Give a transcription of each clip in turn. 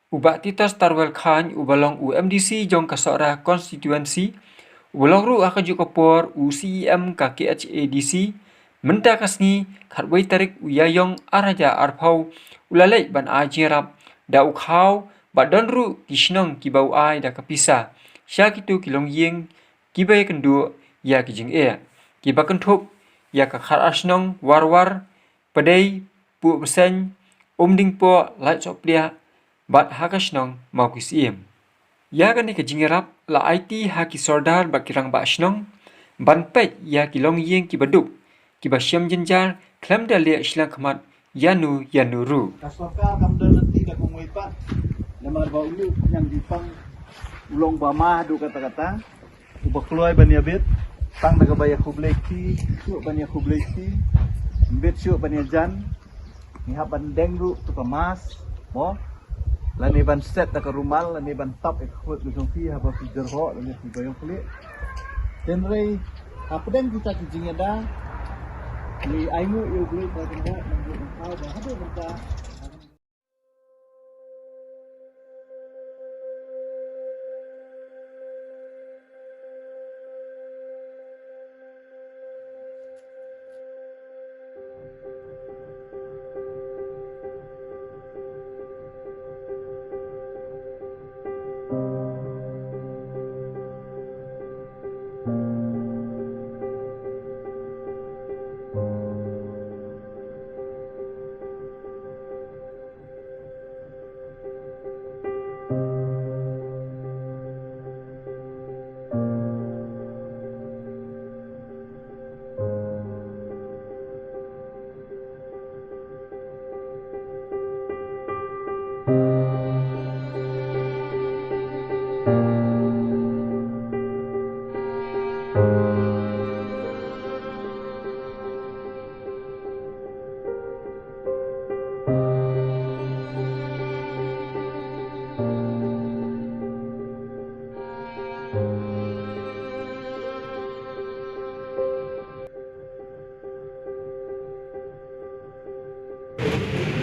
Ubak titas tarwel khan ubalong UMDC jong kasora constituency ubalong ru akaju kopor UCEM ka KHADC menta kasni khatwei tarik uyayong araja arpau ulalai ban ajirap da ukhau badon ru kishnong kibau ai da kapisa sya kitu kilong ying kibai kendu ya kijing kiba kentup ya ka khar asnong war padai pu besen ding po light soplia bat hakasnong mau kisiem ya kan ke jingerap la IT haki sordar bakirang ba asnong ban pet ya kilong ying kibaduk kibasyam jenjar klam dalia islang khamat yanu ru Kasoka kamdan nanti dah kumui pak. Nama bau ini yang dipang ulong bama do kata-kata. Ubah keluar bani abet. Tang naga baya kubleki, syuk bani kubleki. Bet syuk bani jan. Nihap ban dengru tu kemas. Mo. Lani ban set tak rumal, lani ban tap ikut lusung fi haba fi jerho, lani fi bayong kulit. Tenrei apa dan kita kijingnya dah. Ni aimu eu boleh pada buat menjadi kau dah ada berita.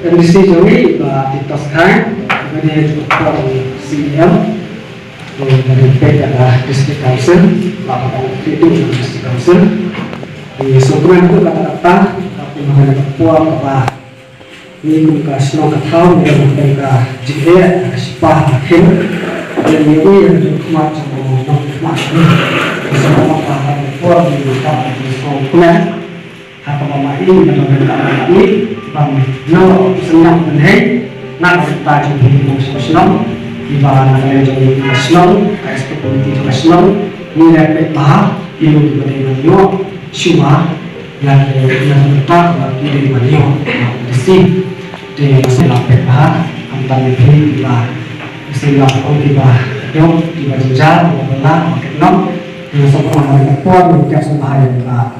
MDC Jowi ditoskan kemudian juga CEM dari PEC adalah District Council, laporan itu District Council. Di dokumen itu kata-kata tapi mengenai Papua bahwa ini bukan senang ketau yang mereka jika sipah akhir dan ini yang macam macam bersama Papua di dokumen apa mama ini mengenai ini bằng nó sinh năm mình hết năng tài trong thì một số sống và là trong cái sống cái sự công ty trong sống như là cái bá yêu thì vấn đề là nó siêu hóa là ta và cái đề mà nhiều mà để xin để sẽ làm cái bá anh ta mới thấy là sẽ làm công ty và nhóm thì và giá và lá và cái nó thì sau đó là cái quan mình cái số bài là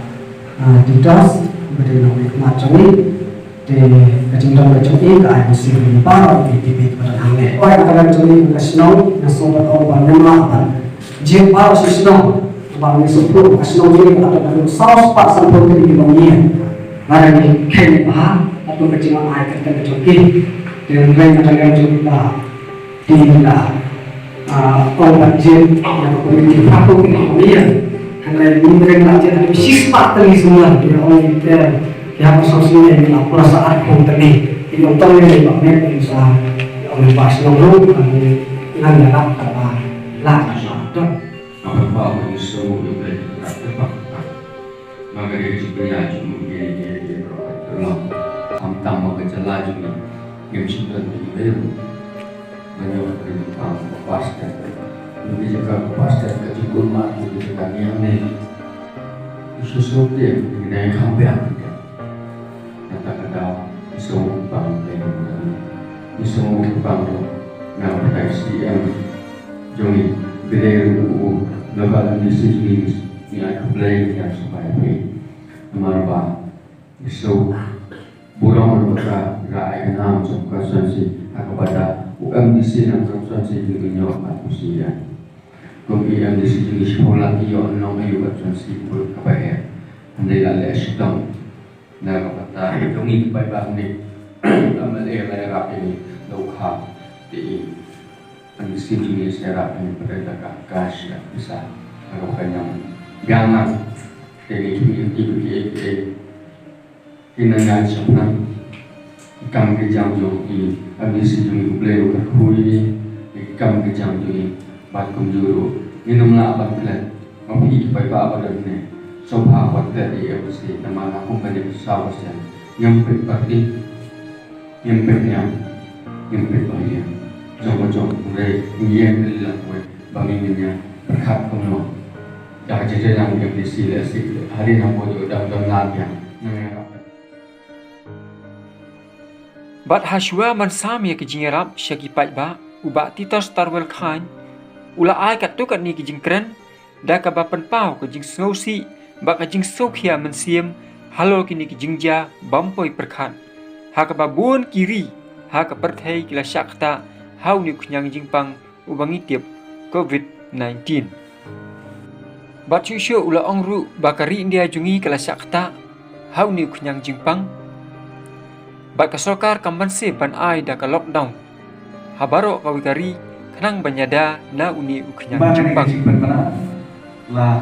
details vấn đề là mà trong ấy di kecendang bercuti ke air musim limpah di bibit pada hangat. Orang akan bercuti ke snow, nasobat orang banyak jempa si snow, bangun sepuluh ke snow jadi atau dari saus pak sampul ke di bawahnya. Barang ini ken bah atau kecilan air kita bercuti dan lain ada bercuti bah di mana orang jem yang bercuti aku ke bawahnya. Karena ini mereka jadi sispak tadi semua di orang itu. Yang sosialnya adalah perasaan konteni ini untuk yang dibangun bisa oleh bahasa Nongru kami menganggap kata lah itu apa itu juga terdapat maka dari sebenarnya cuma dia berlaku tamtam maka jelas juga yang sudah dibayar banyak dari pasca lebih juga pasca kecil mati di sekitar ini sesuatu yang dengan hampir kata-kata isong bang isong bang na pada CM joni bileru nagal disini ni aku belajar yang supaya ni marba isong burung mereka rai enam konsensi aku pada UMDC dan konsensi dengan aku sian kemudian di sini sekolah iyo enam iyo konsensi berkebaya andai lalu sedang na kapata itong iba ni amal ay malagap ini daw ka di kondisi dunia secara ini berada gas dan bisa melakukan yang jangan dari ibu hinangan sebenarnya kam kejam jo i kondisi dunia beliau berhui kam kejam jo i bat kumjuru minumlah bat pelan mapi pai ba pada ini sobha wat dari evolusi nama aku banyak sahaja nyampe parti nyampe bahaya jom mulai ngian dalam kue banginnya berkat kumlo dah jadi yang sila hari nampo jo dam lagi Bat Hashwa man sami ke jingarap syagi pai ba uba titos tarwel khan ula ai kat tu kat ni ke jingkren da ka ba pen pau ke jing sngosi ba ka jing sokhia man siem halo kini ke jingja bampoi perkhan ha ka ba bun kiri ha ka perthai kila syakta hau ni kunyang jingpang ubangi tiap COVID-19 bat chusho ula ongru bakari India jungi kala syakta hau ni kunyang jingpang bat ka sorkar kambanse ban ai da ka lockdown habaro ka wikari kanang banyada na uni uknyang jingpang là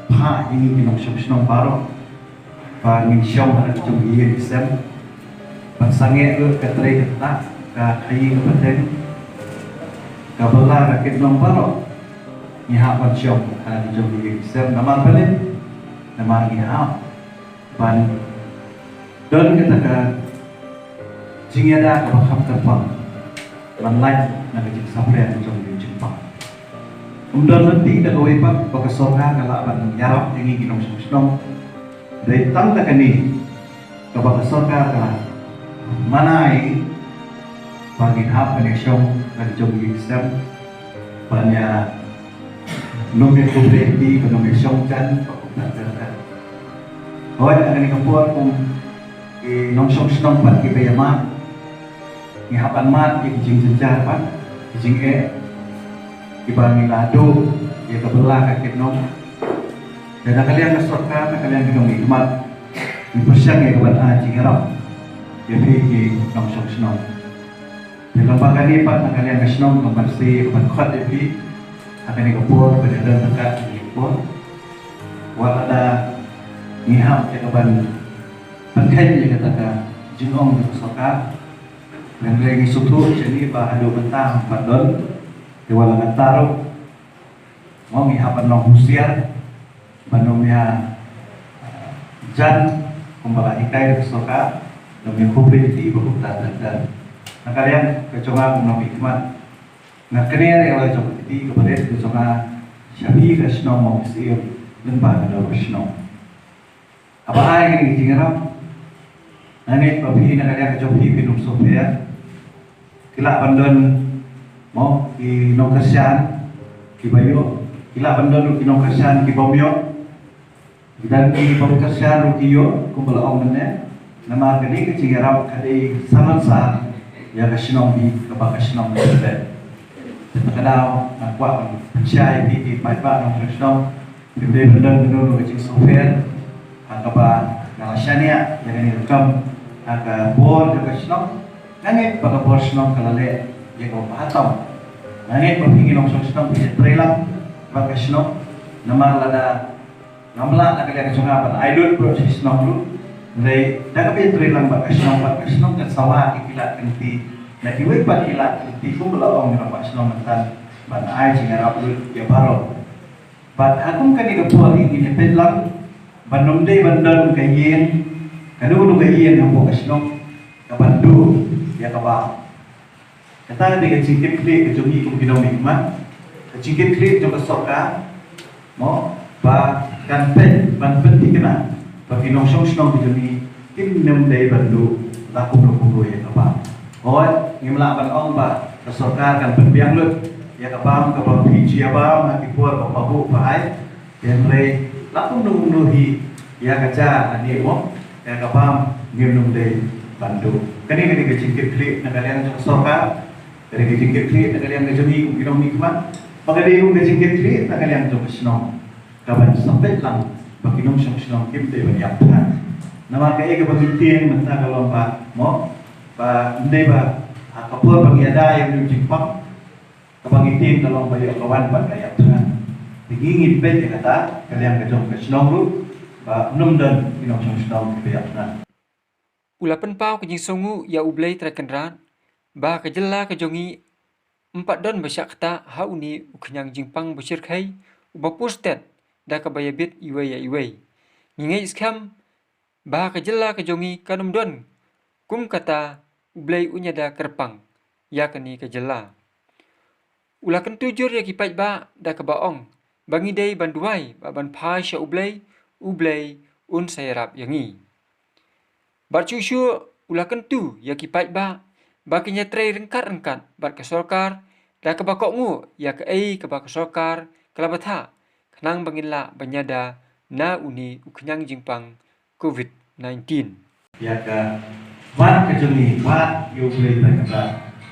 pha ini kinong song paro và mình song hana chung yi sem ban sange ur katre kata ka khai ka paten ka bala ka kinong paro ni ha ban song hana chung yi sem namar balen namar ni ha ban don kata ka jingada ka kham ka pang ban lai na ka jing sampai chung yi jingpang Umdan nanti dah kau ipak baka sorga kalau ban yarap yang ingin nong senong dari tang tak ni kau baka sorga kalau mana ini bagi hap connection dari jom sistem banyak nomor koperasi connection kan tak ada. Awak akan dikapur pun nong senong pat kita yaman ni hapan mat yang jing sejar pat jing Ibang lado ya kebelah kakek nom dan kalian kesorkan kalian minum nikmat dipersiang ya keban aji harap ya pergi nom song dan lembaga ni pak kalian kesnom keban si keban khot ya pergi akan dikepur berada dekat dikepur walada ngiham ya keban pengen ya katakan jengong di kesorkan dan lagi sutu jadi bahadu bentang padon Walangan taruh, mau mihapan nong husiar, manomnya jan, kumbala ikai kesoka, nomi kubri di ibu dan. Nah kalian keconga nomi hikmat, nah kalian yang lagi coba di kepada keconga syabi kesno mau siap lembah ada kesno. Apa aja yang dijingarap? Nanti babi nak kalian kecoba hidup sopir, kila bandon mau ki nong kasian ki bayo kila bandon ki nong kasian ki bomyo dan ki bom kasian ki yo kumpul ong mene nama kini ki cigarap kali samansa ya kasinong bi kapa kasinong bebe kadao nak kuat cai di pai-pai nong kasinong bebe bandon dulu ki software kapa ngasania yang ini rekam aga bor ke kasinong nangit pada bor sinong kalale ya kau pahatam, nangit berpikir nong sosok bisa terilang, bagi senong, nama lada, namla nak kalian kesungapan, idol proses senong lu, dari dah kau terilang bagi senong kan sawah ikilat kenti, nak diwek bak ikilat kenti, pun belakang orang bagi senong mentan, ban ai jingan apul ya baru, ban aku kan ini kebuat ini petlang, ban nomde bandan kayen, kanu kayen yang bagi senong, kabandu ya kabah. Kata dengan cingkit klik kejogi kumpinom nikmat, cingkit klik jom kesoka, mau bahkan ban penting kena, bagi nongsong kejogi tim nem day bandu laku berkumpul ya apa. Oh, ngimla ban ong ba kesoka kan penbiang lut, ya kapam kapam biji apa, mati puar kapabu bahai, yang mulai laku nuhi ya kaca ani mo, ya kapam ngim day bandu. Kini ketika cingkit klik kalian jom kesoka. Dari kejingkit klik, nak kalian kejogi, kumpinom nikmat. Maka dari kejingkit klik, nak kalian jom kesenong. Kapan sampai lang, bagi nom senong kim te bani apaan. Nama kaya ke bagi tiang mentah kalau pak mau, pak ndai pak kapur bagi ada yang di Jepang kabang itim kalau bayo kawan ban kayak tengah tinggi ngipet ya kata kalian kejong kesenong lu ba num dan inong senong kayak tengah Ula penpau kejing songu ya ublay terakenran, bah kejela kejongi 4 don besyak kata hauni ukenyang jingpang besir kai uba postet da kabayabit iway ya iway. Ngingai iskam bah kejela kejongi kanum don kum kata ublay unyada kerpang ya kani kejela. Ula kentujur ya kipai ba da kebaong bangi day banduai ba ban pai sya ublay un sayarap yangi. Bar cucu ula kentu ya kipai ba kinya tray rengkat bar kesorkar da kebakok ngu ya ke kesorkar kelabata kenang bangila banyada na uni ukenyang jingpang COVID-19. ya ka mat kejong mat yo boleh kata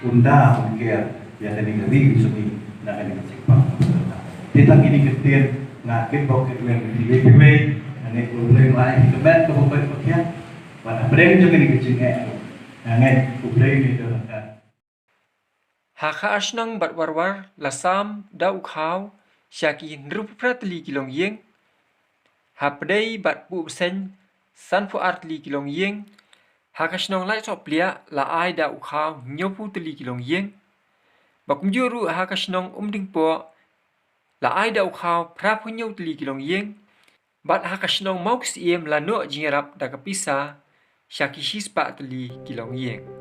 unda mungkin ya tadi ngeri suni na kani Jepang kita gini ketir ngakit bau ke yang di BPW ane boleh lain kebat ke bau pakian pada breng juga ni kecing ngai boleh ni dah Haka asnang bat warwar lasam da ukhaw syaki nrup pratli kilong yeng hapdei bat pu sen sanfu artli kilong yeng haka asnang lai so plia la ai da ukhaw nyopu tli kilong yeng bakum juru haka asnang ding po la ai da ukhaw prap hunyo tli kilong yeng bat haka asnang mau ksiem la no jingerap da kapisa syaki hispa tli kilong yeng.